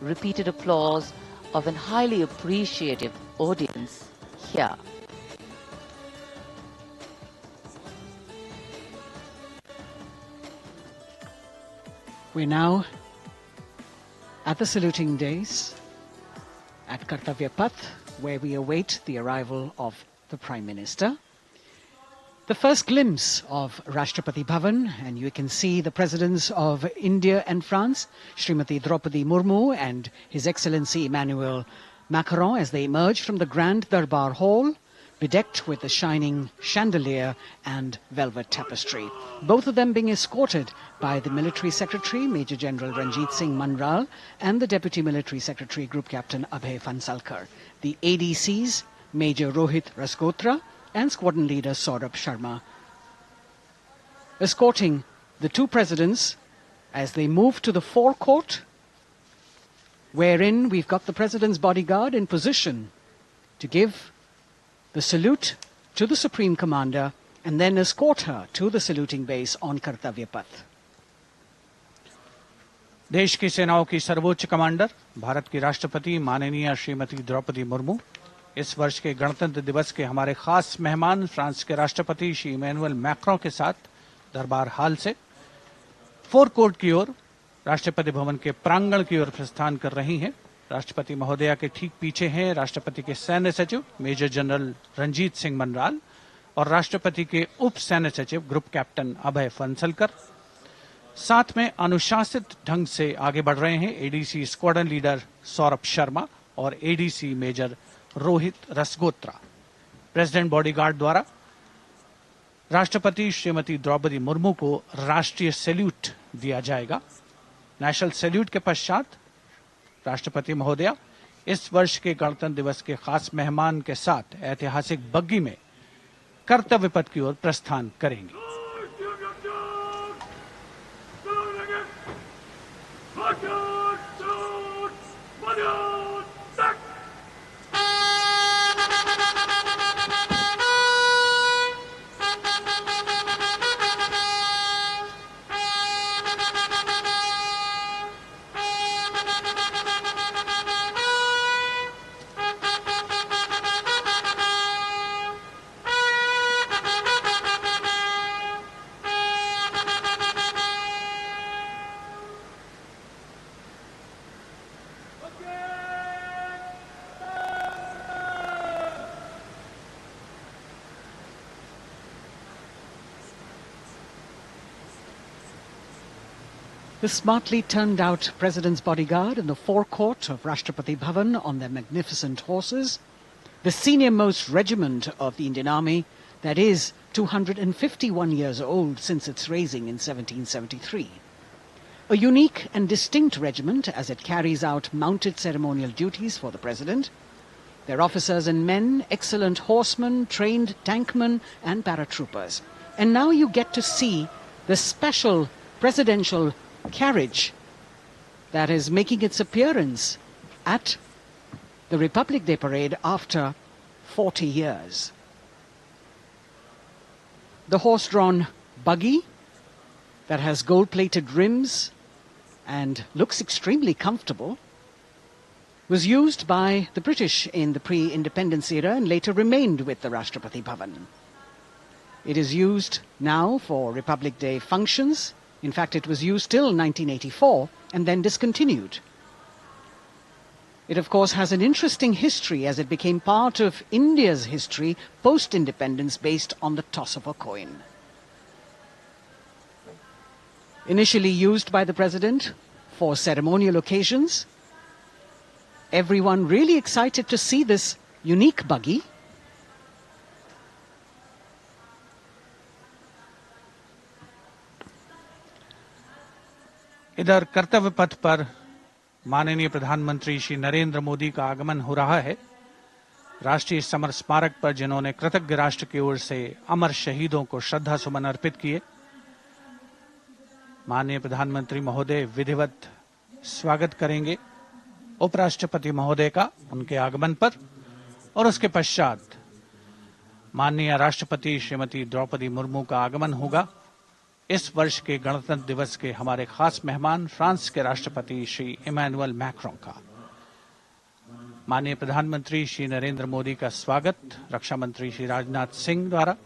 repeated applause of an highly appreciative audience here. We're now at the saluting dais at Kartavya Path, where we await the arrival of the Prime Minister. The first glimpse of Rashtrapati Bhavan, and you can see the presidents of India and France, Srimati Draupadi Murmu and His Excellency Emmanuel Macron, as they emerge from the Grand Darbar Hall, bedecked with the shining chandelier and velvet tapestry. Both of them being escorted by the Military Secretary, Major General Ranjit Singh Manral, and the Deputy Military Secretary, Group Captain Abhay Phansalkar. The ADCs, Major Rohit Rasgotra and Squadron Leader Saurabh Sharma, escorting the two presidents as they move to the forecourt, wherein we've got the President's bodyguard in position to give the salute to the Supreme Commander and then escort her to the saluting base on Kartavya Path. देश की सेनाओं की सर्वोच्च commander Bharat की राष्ट्रपति माननीय श्रीमती द्रौपदी मुर्मू, इस वर्ष के गणतंत्र दिवस के हमारे खास मेहमान फ्रांस के राष्ट्रपति श्री इमैनुअल मैक्रों के साथ दरबार हाल से फोर कोर्ट की ओर राष्ट्रपति भवन के प्रांगण की ओर प्रस्थान कर रही हैं। राष्ट्रपति महोदया के ठीक पीछे हैं राष्ट्रपति के सैन्य सचिव मेजर जनरल रंजीत सिंह मनराल और राष्ट्रपति के उप सैन्य सचिव ग्रुप कैप्टन अभय फंसलकर। साथ में अनुशासित ढंग से आगे बढ़ रहे हैं ADC squadron leader Saurabh Sharma और ADC major Rohit Rasgotra. President bodyguard द्वारा राष्ट्रपति श्रीमती द्रौपदी मुर्मू को राष्ट्रीय सैल्यूट दिया जाएगा। नेशनल सैल्यूट के पश्चात राष्ट्रपति महोदया इस वर्ष के गणतंत्र दिवस के खास मेहमान के साथ ऐतिहासिक बग्गी में कर्तव्य पथ की ओर प्रस्थान करेंगी। The smartly turned out President's bodyguard in the forecourt of Rashtrapati Bhavan on their magnificent horses, the senior-most regiment of the Indian Army that is 251 years old since its raising in 1773. A unique and distinct regiment as it carries out mounted ceremonial duties for the President. Their officers and men, excellent horsemen, trained tankmen and paratroopers. And now you get to see the special presidential carriage that is making its appearance at the Republic Day Parade after 40 years. The horse-drawn buggy that has gold-plated rims and looks extremely comfortable was used by the British in the pre-independence era and later remained with the Rashtrapati Bhavan. It is used now for Republic Day functions. In fact, it was used till 1984 and then discontinued. It, of course, has an interesting history as it became part of India's history post-independence based on the toss of a coin. Initially used by the President for ceremonial occasions, everyone really excited to see this unique buggy. इधर कर्तव्य पथ पर माननीय प्रधानमंत्री श्री नरेंद्र मोदी का आगमन हो रहा है। राष्ट्रीय समर स्मारक पर जिन्होंने कृतज्ञ राष्ट्र की ओर से अमर शहीदों को श्रद्धा सुमन अर्पित किए, माननीय प्रधानमंत्री महोदय विधिवत स्वागत करेंगे उपराष्ट्रपति महोदय का उनके आगमन पर और उसके पश्चात माननीय राष्ट्रपति श्रीमती द्रौपदी मुर्मू का आगमन होगा। इस वर्ष के गणतंत्र दिवस के हमारे खास मेहमान फ्रांस के राष्ट्रपति श्री इमैनुअल मैक्रों का। माननीय प्रधानमंत्री श्री नरेंद्र मोदी का स्वागत रक्षा मंत्री श्री राजनाथ सिंह द्वारा